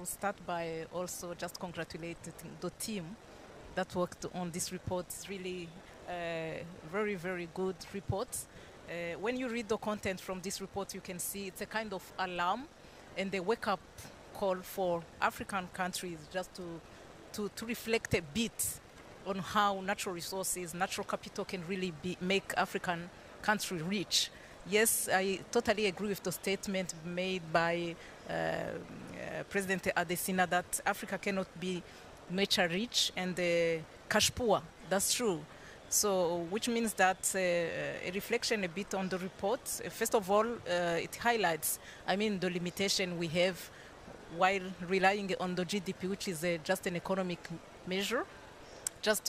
I'll start by also just congratulating the team that worked on this report. It's really very, very good report. When you read the content from this report, you can see it's a kind of alarm and a wake-up call for African countries just to reflect a bit on how natural resources, natural capital can really make African country rich. Yes, I totally agree with the statement made by President Adesina that Africa cannot be nature rich and cash poor. That's true. So, which means that a reflection a bit on the report. First of all, it highlights, the limitation we have while relying on the GDP, which is just an economic measure, just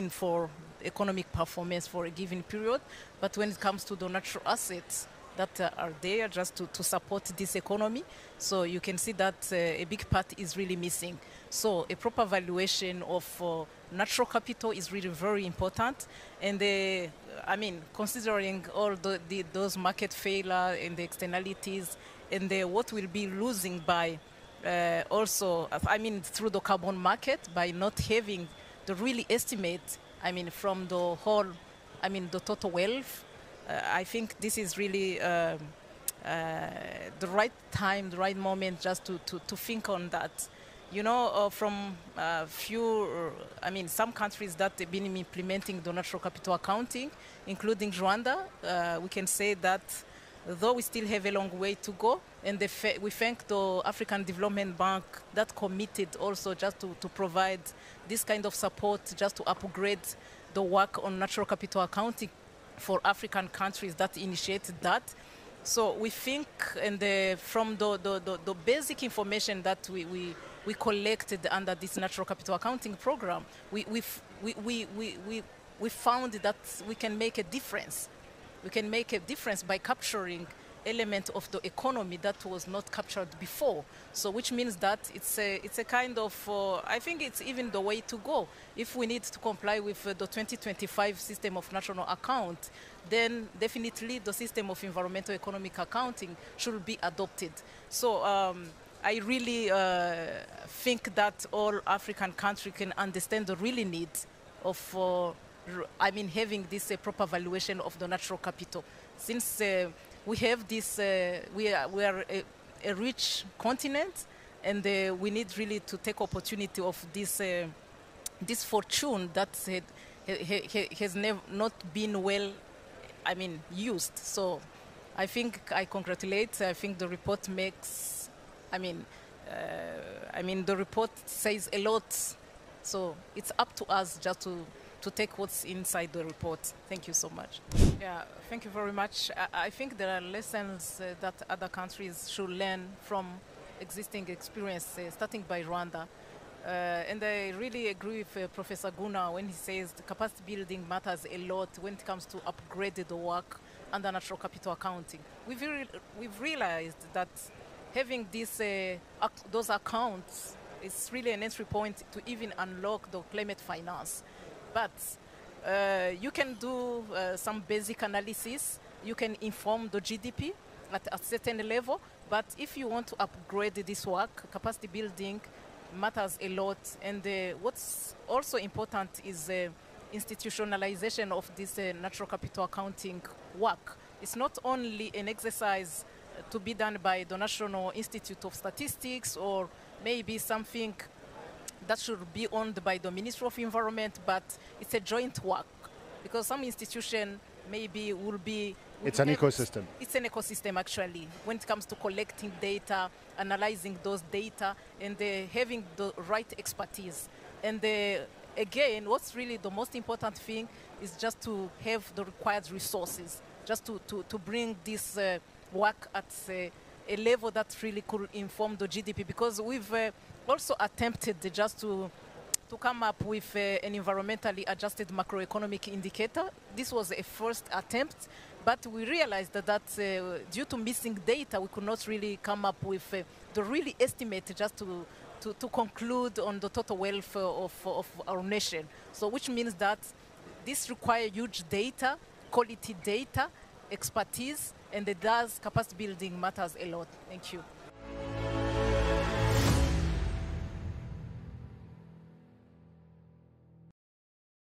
for economic performance for a given period. But when it comes to the natural assets that are there just to support this economy, so you can see that a big part is really missing. So a proper valuation of natural capital is really very important. And considering all those market failure and the externalities and what we'll be losing by also, through the carbon market, by not having the really estimate, from the whole, the total wealth. I think this is really the right time, the right moment just to think on that. From some countries that have been implementing the natural capital accounting, including Rwanda, we can say that though we still have a long way to go, and we thank the African Development Bank that committed also just to provide this kind of support, just to upgrade the work on natural capital accounting for African countries that initiated that. So we think, and from the basic information that we collected under this natural capital accounting program, we found that we can make a difference. We can make a difference by capturing element of the economy that was not captured before. So which means that it's a kind of, I think it's even the way to go. If we need to comply with the 2025 system of national account, then definitely the system of environmental economic accounting should be adopted. So I really think that all African countries can understand the really need of having this proper valuation of the natural capital. Since we have this, we are a rich continent, and we need really to take opportunity of this fortune that has not been well, used. So I think I congratulate. I think the report makes, the report says a lot. So it's up to us just to take what's inside the report. Thank you so much. Yeah, thank you very much. I think there are lessons that other countries should learn from existing experience, starting by Rwanda. And I really agree with Professor Guna when he says the capacity building matters a lot when it comes to upgrade the work under natural capital accounting. We've realized that having those accounts is really an entry point to even unlock the climate finance. But you can do some basic analysis. You can inform the GDP at a certain level. But if you want to upgrade this work, capacity building matters a lot. And what's also important is institutionalization of this natural capital accounting work. It's not only an exercise to be done by the National Institute of Statistics or maybe something that should be owned by the Ministry of Environment, but it's a joint work because some institution maybe will be... It's an ecosystem. It's an ecosystem, actually, when it comes to collecting data, analyzing those data, and having the right expertise. And again, what's really the most important thing is just to have the required resources, just to bring this work at a level that really could inform the GDP, because we've also attempted just to come up with an environmentally adjusted macroeconomic indicator. This was a first attempt, but we realized that due to missing data, we could not really come up with the really estimate just to conclude on the total wealth of our nation. So which means that this requires huge data, quality data, expertise, and capacity building matters a lot. Thank you.